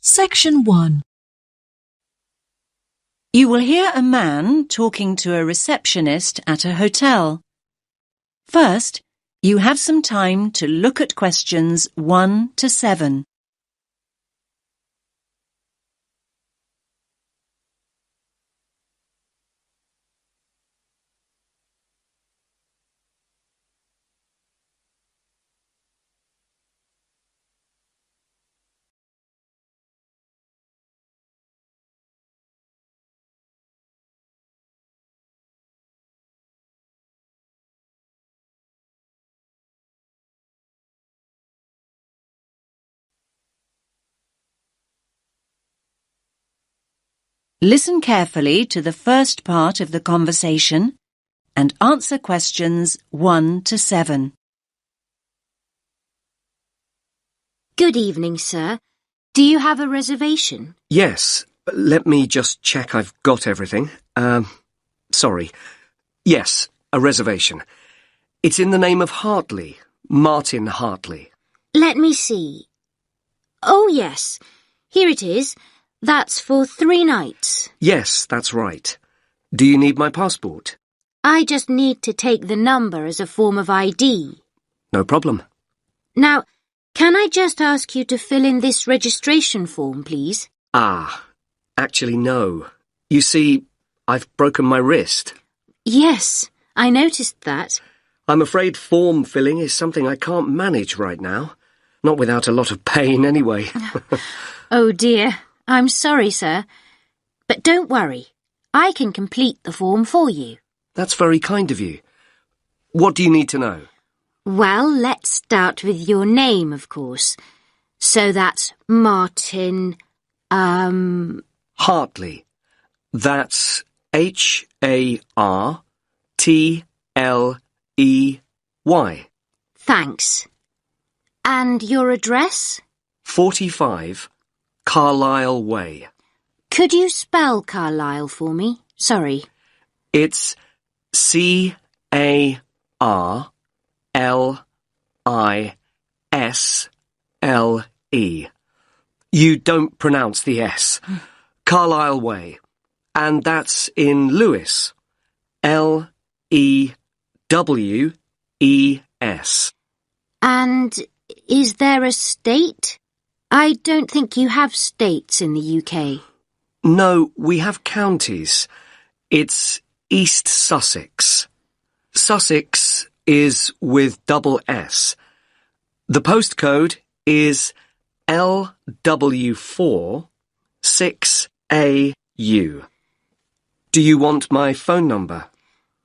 Section 1. You will hear a man talking to a receptionist at a hotel. First, you have some time to look at questions 1 to 7. Listen carefully to the first part of the conversation and answer questions 1 to 7. Good evening, sir. Do you have a reservation? Yes. Let me just check I've got everything. Sorry. Yes, a reservation. It's in the name of Hartley, Martin Hartley. Let me see. Oh, yes. Here it is. That's for 3 nights. Yes, that's right. Do you need my passport? I just need to take the number as a form of ID. No problem. Now, can I just ask you to fill in this registration form, please? Actually, no. You see, I've broken my wrist. Yes, I noticed that. I'm afraid form filling is something I can't manage right now. Not without a lot of pain, anyway. Oh, dear. I'm sorry, sir. But don't worry. I can complete the form for you. That's very kind of you. What do you need to know? Well, let's start with your name, of course. So that's Martin, Hartley. That's Hartley. Thanks. And your address? 45 Carlisle Way. Could you spell Carlisle for me? Sorry. It's Carlisle. You don't pronounce the S. Carlisle Way. And that's in Lewes. Lews. And is there a state? I don't think you have states in the UK. No, we have counties. It's East Sussex. Sussex is with double S. The postcode is LW4 6AU. Do you want my phone number?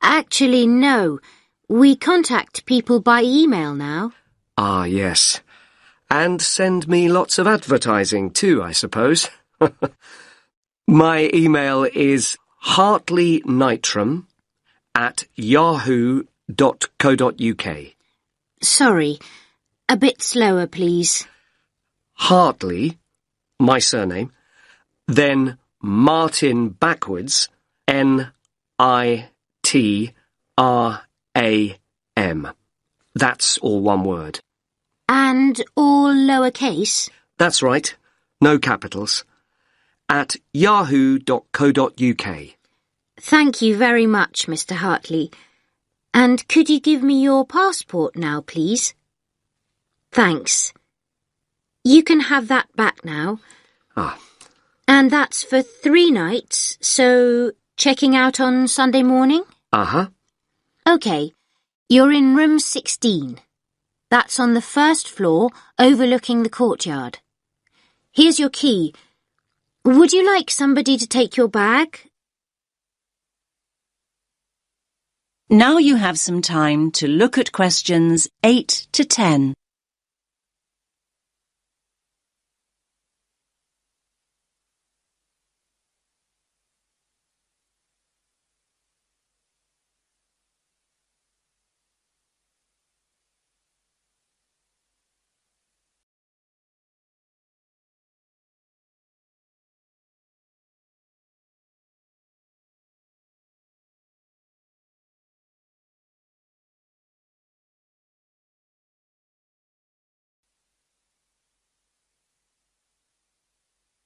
Actually, no. We contact people by email now. Ah, yes. And send me lots of advertising too, I suppose. My email is hartleynitram@yahoo.co.uk. Sorry. A bit slower, please. Hartley, my surname, then Martin backwards, NITRAM. That's all one word. And all lowercase? That's right. No capitals. At yahoo.co.uk. Thank you very much, Mr. Hartley. And could you give me your passport now, please? Thanks. You can have that back now. And that's for 3 nights, so checking out on Sunday morning? OK. You're in room 16. That's on the first floor, overlooking the courtyard. Here's your key. Would you like somebody to take your bag? Now you have some time to look at questions 8 to 10.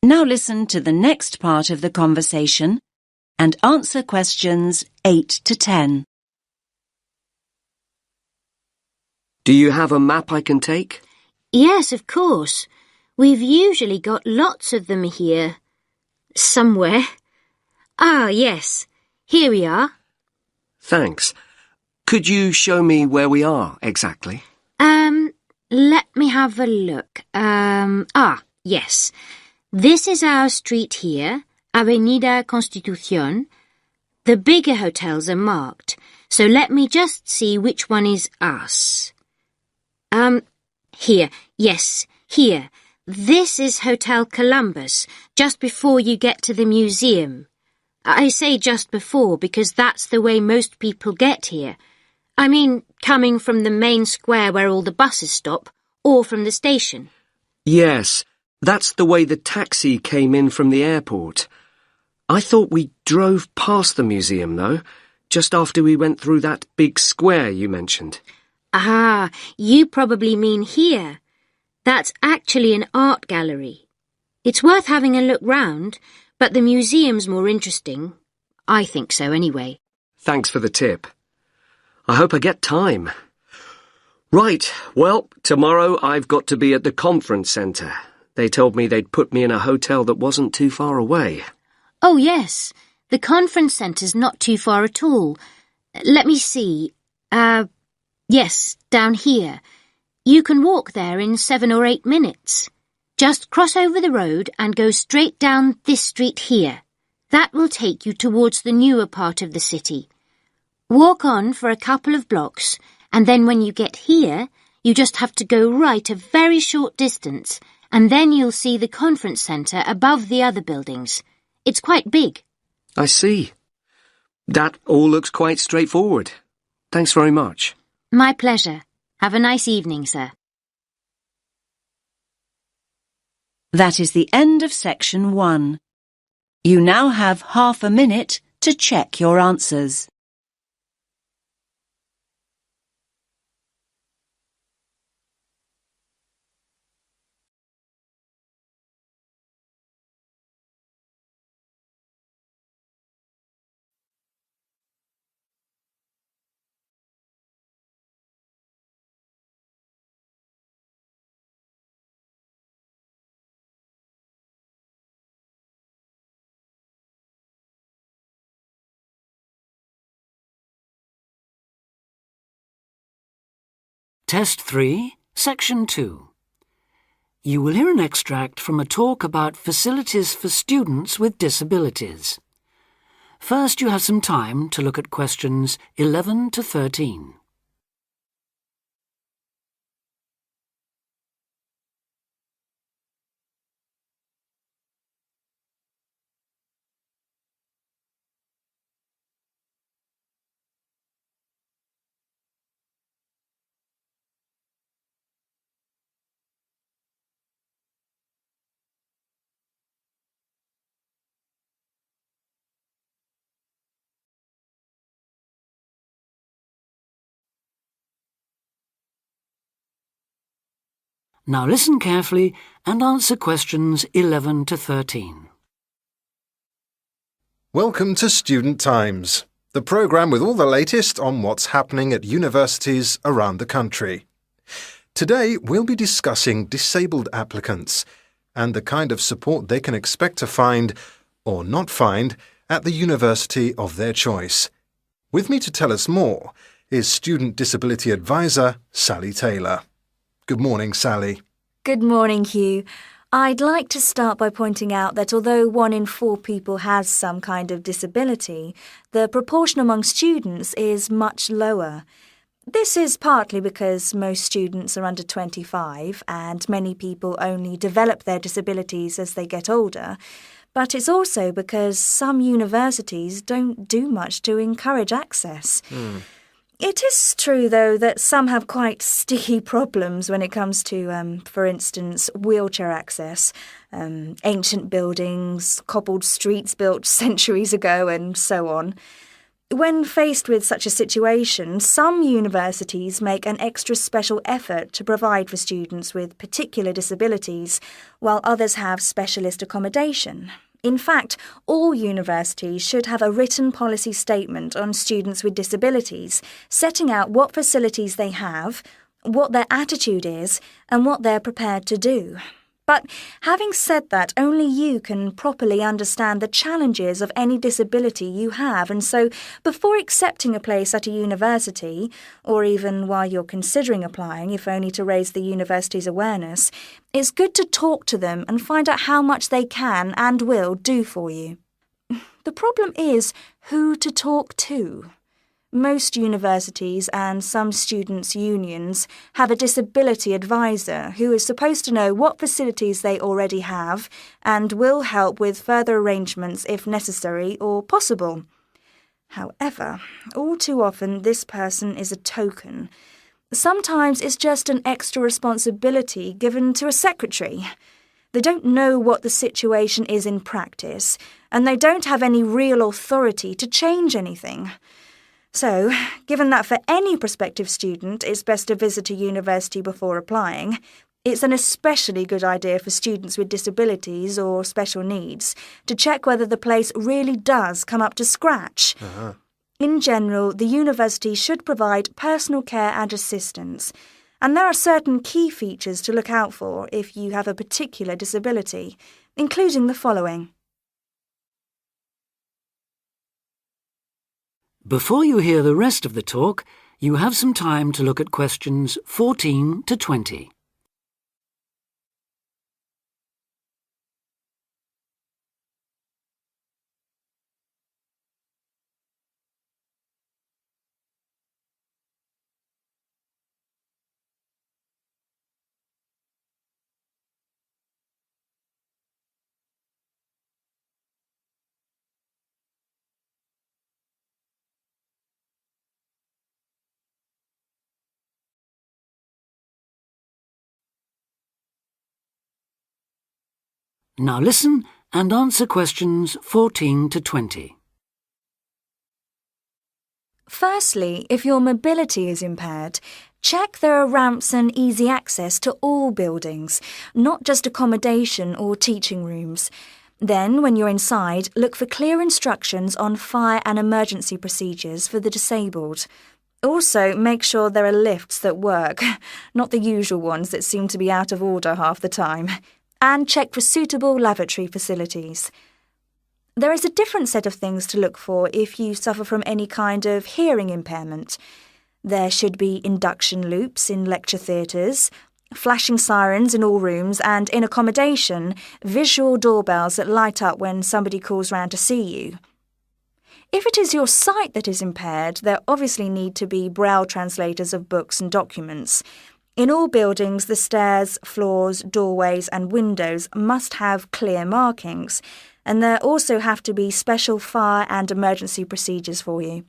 Now listen to the next part of the conversation and answer questions 8 to 10. Do you have a map I can take? Yes, of course. We've usually got lots of them here. Somewhere. Ah, yes. Here we are. Thanks. Could you show me where we are exactly? Let me have a look. Yes. This is our street here, Avenida Constitución. The bigger hotels are marked, so let me just see which one is us. Here. Yes, here. This is Hotel Columbus, just before you get to the museum. I say just before because that's the way most people get here. I mean, coming from the main square where all the buses stop, or from the station. Yes, that's the way the taxi came in from the airport. I thought we drove past the museum, though, just after we went through that big square you mentioned. Ah, you probably mean here. That's actually an art gallery. It's worth having a look round, but the museum's more interesting. I think so anyway. Thanks for the tip. I hope I get time. Right, well, tomorrow I've got to be at the conference centre. They told me they'd put me in a hotel that wasn't too far away. Oh, yes. The conference centre's not too far at all. Let me see. Yes, down here. You can walk there in 7 or 8 minutes. Just cross over the road and go straight down this street here. That will take you towards the newer part of the city. Walk on for a couple of blocks, and then when you get here, you just have to go right a very short distance, and then you'll see the conference centre above the other buildings. It's quite big. I see. That all looks quite straightforward. Thanks very much. My pleasure. Have a nice evening, sir. That is the end of section 1. You now have half a minute to check your answers. Test 3, Section 2. You will hear an extract from a talk about facilities for students with disabilities. First, you have some time to look at questions 11 to 13. Now listen carefully and answer questions 11 to 13. Welcome to Student Times, the programme with all the latest on what's happening at universities around the country. Today we'll be discussing disabled applicants and the kind of support they can expect to find, or not find, at the university of their choice. With me to tell us more is Student Disability Advisor Sally Taylor. Good morning, Sally. Good morning, Hugh. I'd like to start by pointing out that although 1 in 4 people has some kind of disability, the proportion among students is much lower. This is partly because most students are under 25 and many people only develop their disabilities as they get older, but it's also because some universities don't do much to encourage access. It is true, though, that some have quite sticky problems when it comes to, for instance, wheelchair access, ancient buildings, cobbled streets built centuries ago, and so on. When faced with such a situation, some universities make an extra special effort to provide for students with particular disabilities, while others have specialist accommodation. In fact, all universities should have a written policy statement on students with disabilities, setting out what facilities they have, what their attitude is, and what they're prepared to do. But having said that, only you can properly understand the challenges of any disability you have, and so before accepting a place at a university, or even while you're considering applying, if only to raise the university's awareness, it's good to talk to them and find out how much they can and will do for you. The problem is who to talk to. Most universities and some students' unions have a disability advisor who is supposed to know what facilities they already have and will help with further arrangements if necessary or possible. However, all too often this person is a token. Sometimes it's just an extra responsibility given to a secretary. They don't know what the situation is in practice, and they don't have any real authority to change anything. So, given that for any prospective student it's best to visit a university before applying, it's an especially good idea for students with disabilities or special needs to check whether the place really does come up to scratch. In general, the university should provide personal care and assistance, and there are certain key features to look out for if you have a particular disability, including the following. Before you hear the rest of the talk, you have some time to look at questions 14 to 20. Now listen and answer questions 14 to 20. Firstly, if your mobility is impaired, check there are ramps and easy access to all buildings, not just accommodation or teaching rooms. Then, when you're inside, look for clear instructions on fire and emergency procedures for the disabled. Also, make sure there are lifts that work, not the usual ones that seem to be out of order half the time. And check for suitable lavatory facilities. There is a different set of things to look for if you suffer from any kind of hearing impairment. There should be induction loops in lecture theatres, flashing sirens in all rooms, and in accommodation, visual doorbells that light up when somebody calls round to see you. If it is your sight that is impaired, there obviously need to be braille translators of books and documents. In all buildings, the stairs, floors, doorways and windows must have clear markings, and there also have to be special fire and emergency procedures for you.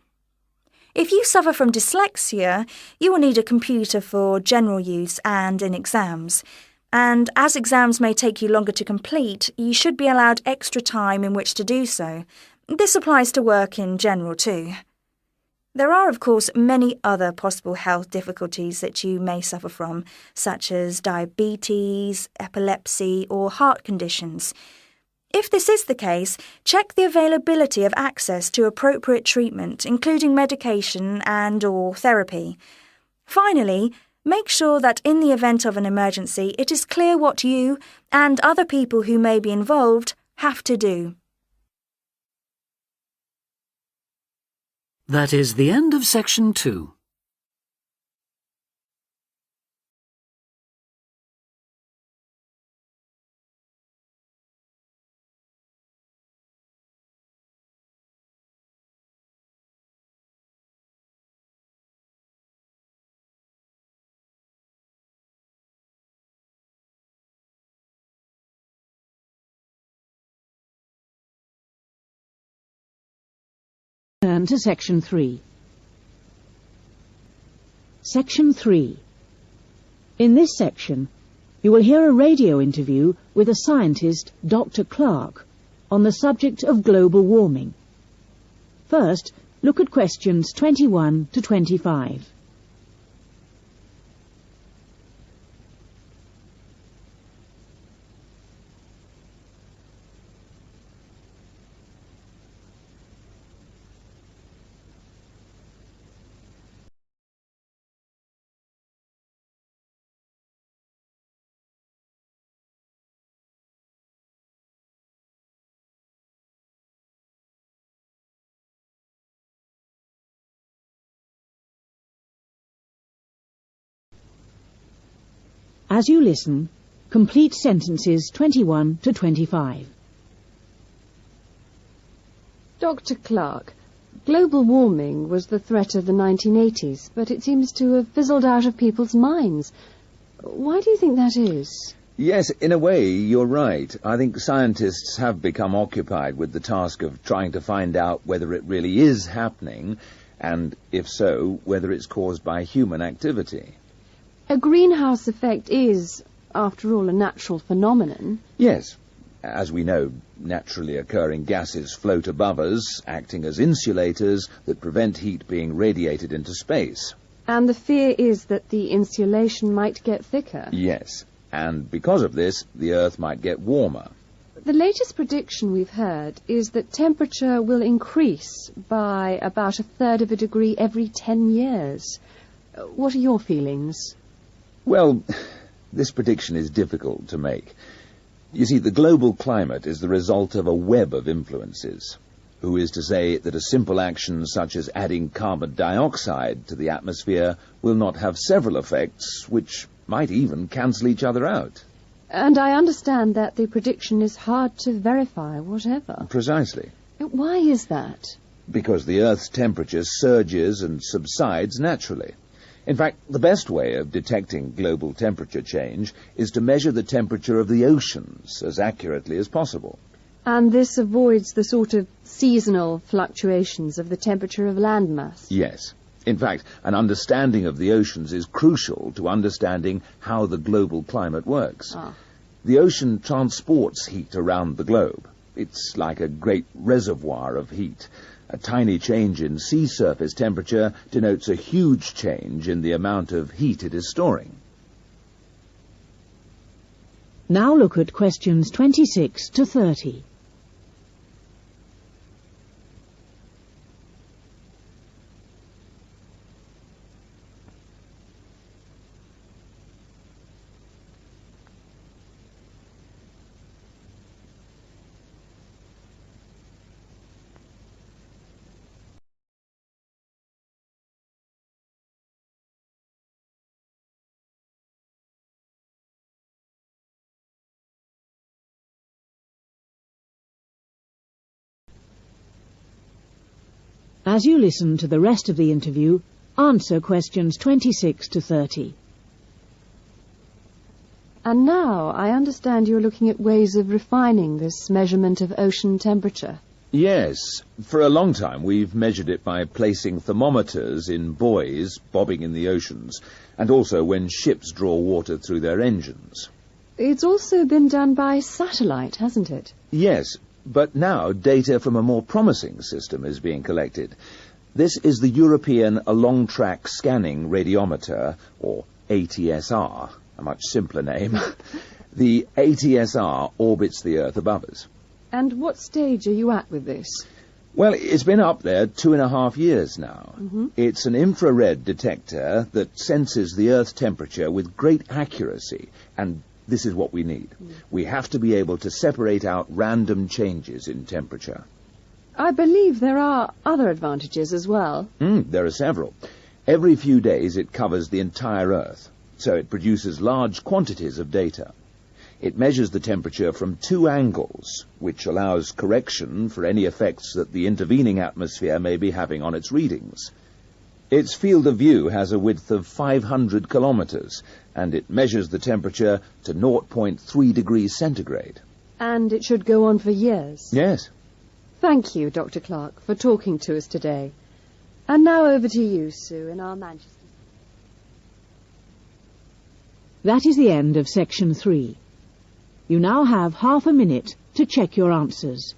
If you suffer from dyslexia, you will need a computer for general use and in exams. And as exams may take you longer to complete, you should be allowed extra time in which to do so. This applies to work in general too. There are, of course, many other possible health difficulties that you may suffer from, such as diabetes, epilepsy, or heart conditions. If this is the case, check the availability of access to appropriate treatment, including medication and/or therapy. Finally, make sure that in the event of an emergency, it is clear what you and other people who may be involved have to do. That is the end of section 2. Turn to Section 3. Section 3. In this section, you will hear a radio interview with a scientist, Dr. Clark, on the subject of global warming. First, look at questions 21 to 25. As you listen, complete sentences 21 to 25. Dr. Clark, global warming was the threat of the 1980s, but it seems to have fizzled out of people's minds. Why do you think that is? Yes, in a way, you're right. I think scientists have become occupied with the task of trying to find out whether it really is happening, and, if so, whether it's caused by human activity. A greenhouse effect is, after all, a natural phenomenon. Yes. As we know, naturally occurring gases float above us, acting as insulators that prevent heat being radiated into space. And the fear is that the insulation might get thicker. Yes. And because of this, the Earth might get warmer. The latest prediction we've heard is that temperature will increase by about 1/3 of a degree every 10 years. What are your feelings? Well, this prediction is difficult to make. You see, the global climate is the result of a web of influences. Who is to say that a simple action such as adding carbon dioxide to the atmosphere will not have several effects which might even cancel each other out? And I understand that the prediction is hard to verify, whatever. Precisely. Why is that? Because the Earth's temperature surges and subsides naturally. In fact, the best way of detecting global temperature change is to measure the temperature of the oceans as accurately as possible. And this avoids the sort of seasonal fluctuations of the temperature of landmass? Yes. In fact, an understanding of the oceans is crucial to understanding how the global climate works. The ocean transports heat around the globe. It's like a great reservoir of heat. A tiny change in sea surface temperature denotes a huge change in the amount of heat it is storing. Now look at questions 26 to 30. As you listen to the rest of the interview, answer questions 26 to 30. And now I understand you're looking at ways of refining this measurement of ocean temperature. Yes. For a long time we've measured it by placing thermometers in buoys bobbing in the oceans, and also when ships draw water through their engines. It's also been done by satellite, hasn't it? Yes, but now data from a more promising system is being collected. This is the European Along-Track Scanning Radiometer, or ATSR, a much simpler name. The ATSR orbits the Earth above us. And what stage are you at with this? Well, it's been up there 2.5 years now. It's an infrared detector that senses the Earth's temperature with great accuracy, and this is what we need. We have to be able to separate out random changes in temperature. I believe there are other advantages as well. There are several. Every few days it covers the entire Earth, so it produces large quantities of data. It measures the temperature from 2 angles, which allows correction for any effects that the intervening atmosphere may be having on its readings. Its field of view has a width of 500 kilometers, and it measures the temperature to 0.3 degrees centigrade. And it should go on for years. Yes. Thank you, Dr. Clark, for talking to us today. And now over to you, Sue, in our Manchester. That is the end of section 3. You now have half a minute to check your answers.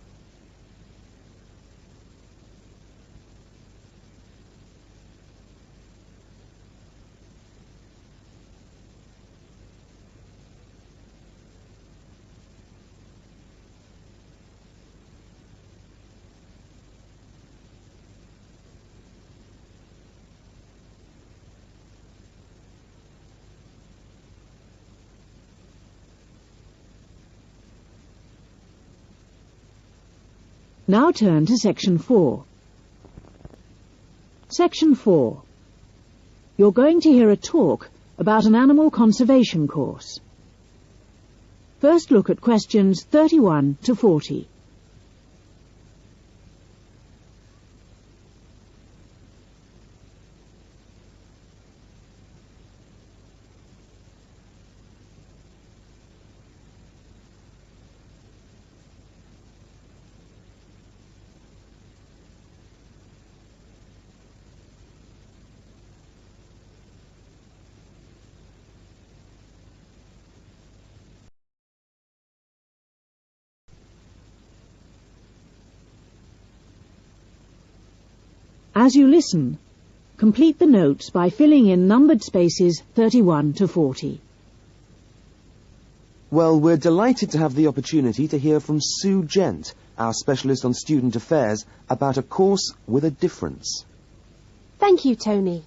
Now turn to Section 4. Section 4. You're going to hear a talk about an animal conservation course. First look at questions 31 to 40. As you listen, complete the notes by filling in numbered spaces 31 to 40. Well, we're delighted to have the opportunity to hear from Sue Gent, our specialist on student affairs, about a course with a difference. Thank you, Tony.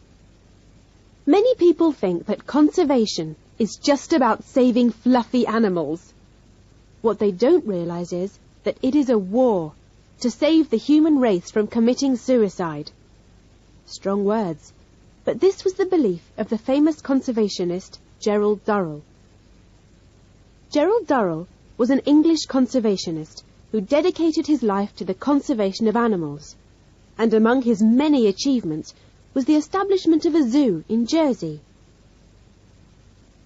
Many people think that conservation is just about saving fluffy animals. What they don't realise is that it is a war to save the human race from committing suicide. Strong words, but this was the belief of the famous conservationist Gerald Durrell. Gerald Durrell was an English conservationist who dedicated his life to the conservation of animals, and among his many achievements was the establishment of a zoo in Jersey.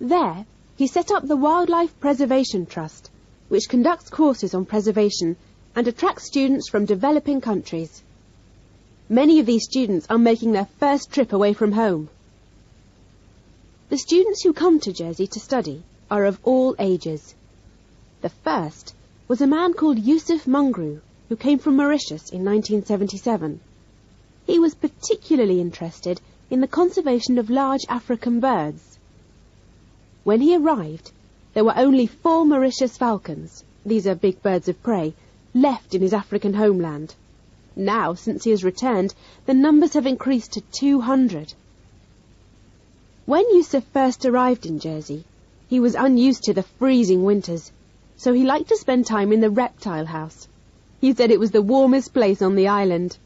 There, he set up the Wildlife Preservation Trust, which conducts courses on preservation and attracts students from developing countries. Many of these students are making their first trip away from home. The students who come to Jersey to study are of all ages. The first was a man called Yusuf Mungru, who came from Mauritius in 1977. He was particularly interested in the conservation of large African birds. When he arrived, there were only 4 Mauritius falcons, these are big birds of prey, left in his African homeland. Now, since he has returned, the numbers have increased to 200. When Yusuf first arrived in Jersey, he was unused to the freezing winters, so he liked to spend time in the reptile house. He said it was the warmest place on the island.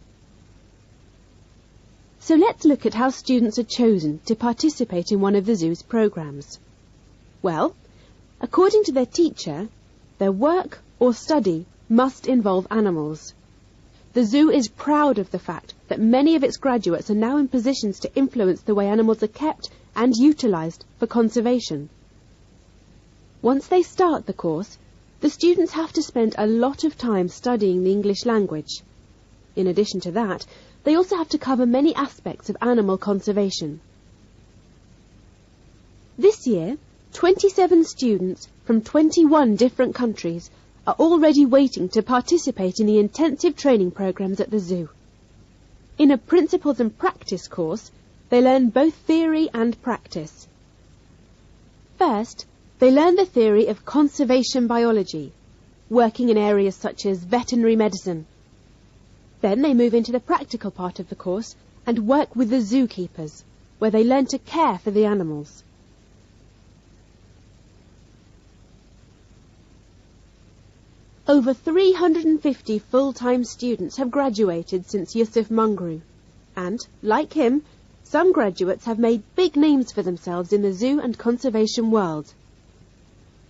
So let's look at how students are chosen to participate in one of the zoo's programs. Well, according to their teacher, their work or study must involve animals. The zoo is proud of the fact that many of its graduates are now in positions to influence the way animals are kept and utilised for conservation. Once they start the course, the students have to spend a lot of time studying the English language. In addition to that, they also have to cover many aspects of animal conservation. This year, 27 students from 21 different countries are already waiting to participate in the intensive training programs at the zoo. In a Principles and Practice course, they learn both theory and practice. First, they learn the theory of conservation biology, working in areas such as veterinary medicine. Then they move into the practical part of the course and work with the zookeepers, where they learn to care for the animals. Over 350 full-time students have graduated since Yusuf Mungru, and, like him, some graduates have made big names for themselves in the zoo and conservation world.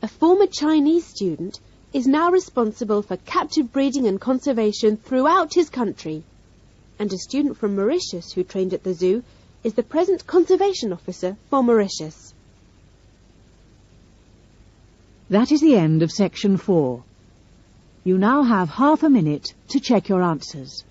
A former Chinese student is now responsible for captive breeding and conservation throughout his country, and a student from Mauritius who trained at the zoo is the present conservation officer for Mauritius. That is the end of Section 4. You now have half a minute to check your answers.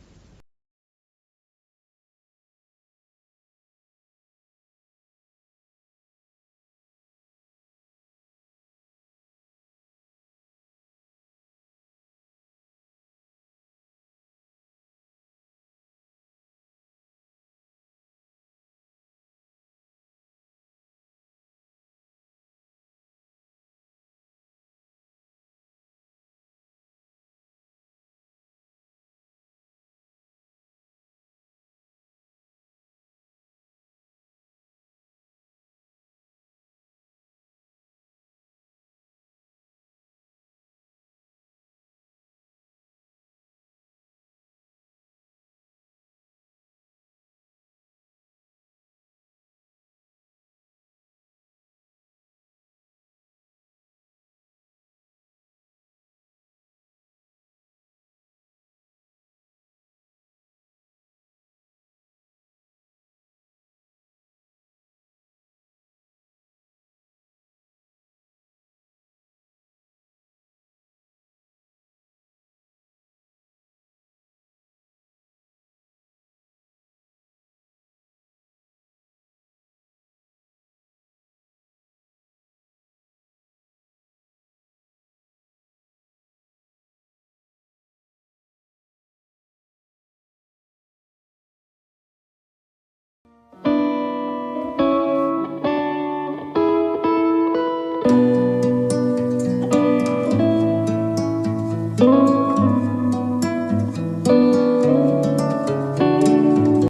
you.